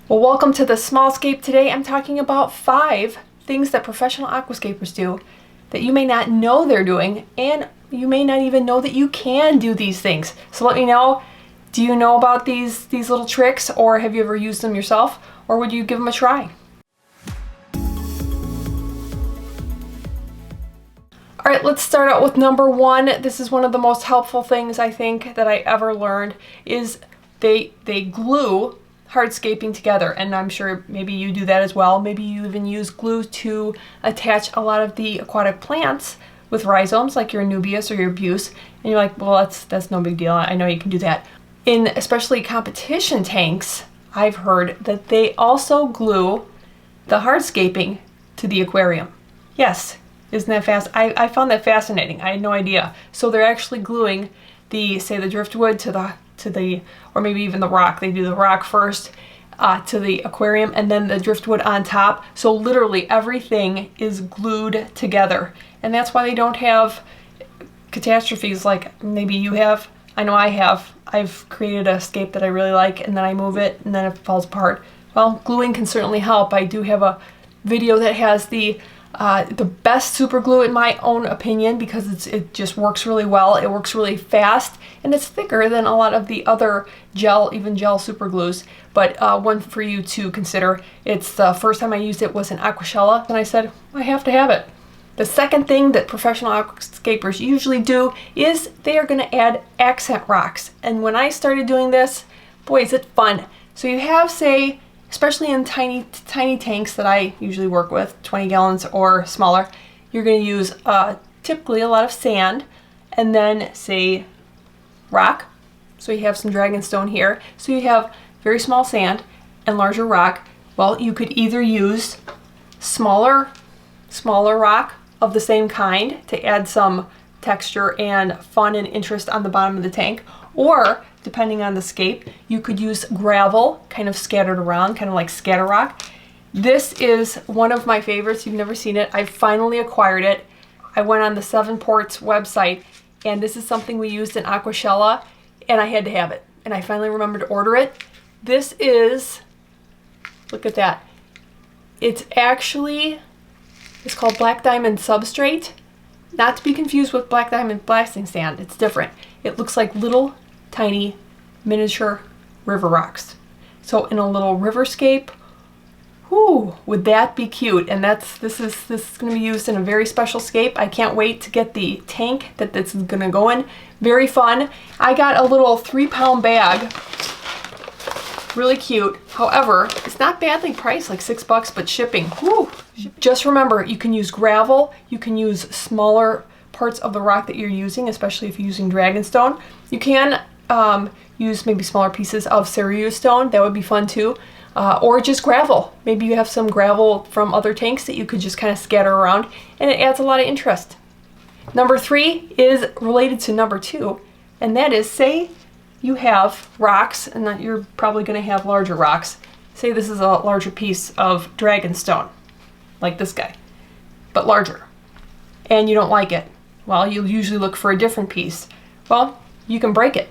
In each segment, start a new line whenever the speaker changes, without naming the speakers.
Well, welcome to the Small Scape. Today I'm talking about 5 things that professional aquascapers do that you may not know they're doing, and you may not even know that you can do these things. So let me know, do you know about these little tricks, or have you ever used them yourself, or would you give them a try? All right, let's start out with number 1. This is one of the most helpful things I think that I ever learned, is they glue hardscaping together, and I'm sure maybe you do that as well. Maybe you even use glue to attach a lot of the aquatic plants with rhizomes, like your Anubias or your Buse, and you're like, well, that's no big deal. I know you can do that. In especially competition tanks, I've heard that they also glue the hardscaping to the aquarium. Yes, isn't that fast? I found that fascinating. I had no idea. So they're actually gluing say the driftwood to the or maybe even the rock. They do the rock first to the aquarium, and then the driftwood on top. So literally everything is glued together, and that's why they don't have catastrophes like maybe you have. I know I have. I've created a scape that I really like, and then I move it and then it falls apart. Well, gluing can certainly help. I do have a video that has the best super glue in my own opinion, because it just works really well. It works really fast, and it's thicker than a lot of the other even gel super glues. But one for you to consider. It's the first time I used it was in Aquashella, and I said, I have to have it. The second thing that professional aquascapers usually do is they are going to add accent rocks. And when I started doing this, boy, is it fun. So you have, say, especially in tiny tanks that I usually work with, 20 gallons or smaller, you're going to use typically a lot of sand, and then, say, rock. So you have some dragonstone here. So you have very small sand and larger rock. Well, you could either use smaller rock of the same kind to add some texture and fun and interest on the bottom of the tank, or depending on the scape, you could use gravel kind of scattered around, kind of like scatter rock. This is one of my favorites. You've never seen it. I finally acquired it. I went on the Seven Ports website, and this is something we used in Aquashella, and I had to have it. And I finally remembered to order it. This is, look at that. It's called Black Diamond Substrate. Not to be confused with Black Diamond blasting sand. It's different. It looks like little tiny miniature river rocks. So in a little riverscape, whoo, would that be cute? And this is going to be used in a very special scape. I can't wait to get the tank that this is going to go in. Very fun. I got a little 3-pound bag. Really cute. However, it's not badly priced, like $6, but shipping, whoo. Just remember, you can use gravel, you can use smaller parts of the rock that you're using, especially if you're using dragonstone. You can use maybe smaller pieces of cerulean stone. That would be fun too. Or just gravel. Maybe you have some gravel from other tanks that you could just kind of scatter around, and it adds a lot of interest. Number 3 is related to number 2, and that is, say you have rocks, and you're probably going to have larger rocks. Say this is a larger piece of dragonstone, like this guy, but larger, and you don't like it. Well, you'll usually look for a different piece. Well, you can break it.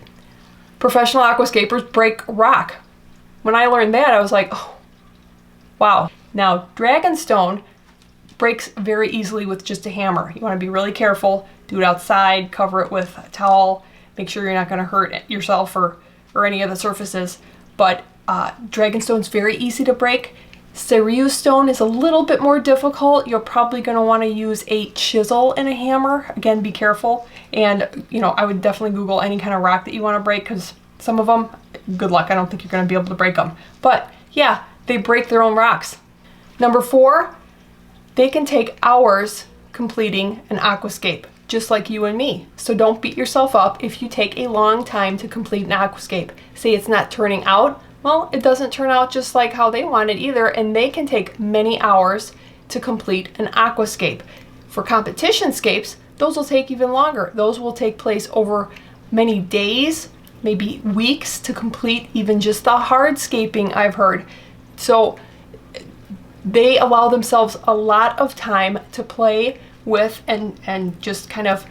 Professional aquascapers break rock. When I learned that, I was like, oh, wow. Now, dragonstone breaks very easily with just a hammer. You want to be really careful. Do it outside, cover it with a towel. Make sure you're not going to hurt yourself or any of the surfaces. But dragonstone's very easy to break. Cerulean stone is a little bit more difficult. You're probably going to want to use a chisel and a hammer. Again, be careful. And, I would definitely Google any kind of rock that you want to break, because some of them, good luck. I don't think you're going to be able to break them. But yeah, they break their own rocks. Number 4, they can take hours completing an aquascape, just like you and me. So don't beat yourself up if you take a long time to complete an aquascape. Say it's not turning out. Well, it doesn't turn out just like how they want it either, and they can take many hours to complete an aquascape. For competition scapes, those will take even longer. Those will take place over many days, maybe weeks, to complete even just the hardscaping, I've heard. So they allow themselves a lot of time to play with and just kind of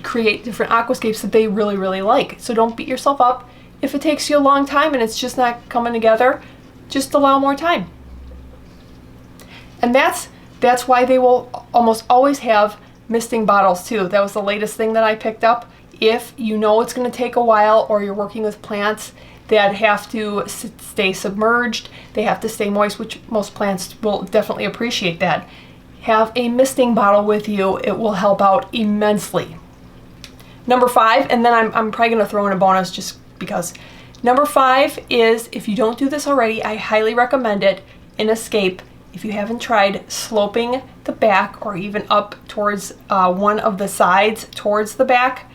create different aquascapes that they really, really like. So don't beat yourself up. If it takes you a long time and it's just not coming together, just allow more time. And that's why they will almost always have misting bottles too. That was the latest thing that I picked up. If you know it's going to take a while, or you're working with plants that have to stay submerged, they have to stay moist, which most plants will definitely appreciate that. Have a misting bottle with you. It will help out immensely. Number 5, and then I'm probably going to throw in a bonus just because. Number 5 is, if you don't do this already, I highly recommend it in Scape. If you haven't tried sloping the back, or even up towards one of the sides towards the back,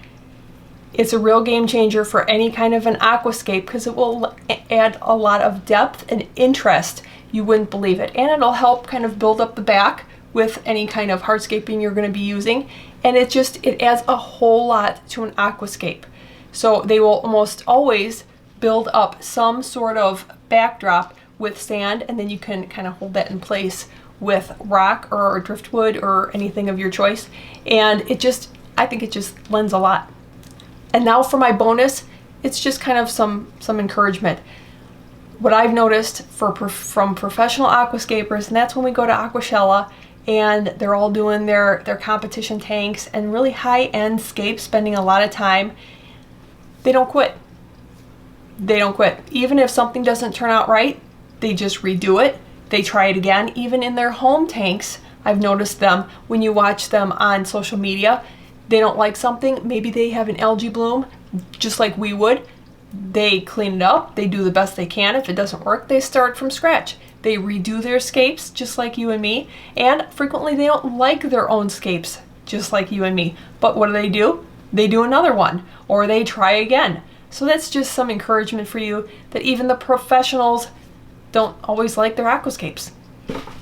it's a real game changer for any kind of an aquascape, because it will add a lot of depth and interest. You wouldn't believe it. And it'll help kind of build up the back with any kind of hardscaping you're going to be using. And it adds a whole lot to an aquascape. So they will almost always build up some sort of backdrop with sand, and then you can kind of hold that in place with rock or driftwood or anything of your choice. And I think it just lends a lot. And now for my bonus, it's just kind of some encouragement. What I've noticed from professional aquascapers, and that's when we go to Aquashella and they're all doing their competition tanks and really high-end scapes, spending a lot of time, they don't quit. They don't quit. Even if something doesn't turn out right, they just redo it. They try it again. Even in their home tanks, I've noticed them, when you watch them on social media, they don't like something, maybe they have an algae bloom, just like we would. They clean it up, they do the best they can. If it doesn't work, they start from scratch. They redo their scapes, just like you and me, and frequently they don't like their own scapes, just like you and me. But what do? They do another one, or they try again. So that's just some encouragement for you, that even the professionals don't always like their aquascapes.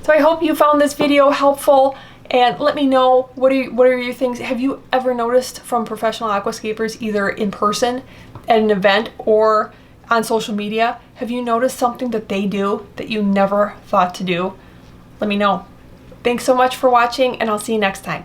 So I hope you found this video helpful. And let me know, what are your things? Have you ever noticed from professional aquascapers, either in person at an event or on social media, have you noticed something that they do that you never thought to do? Let me know. Thanks so much for watching, and I'll see you next time.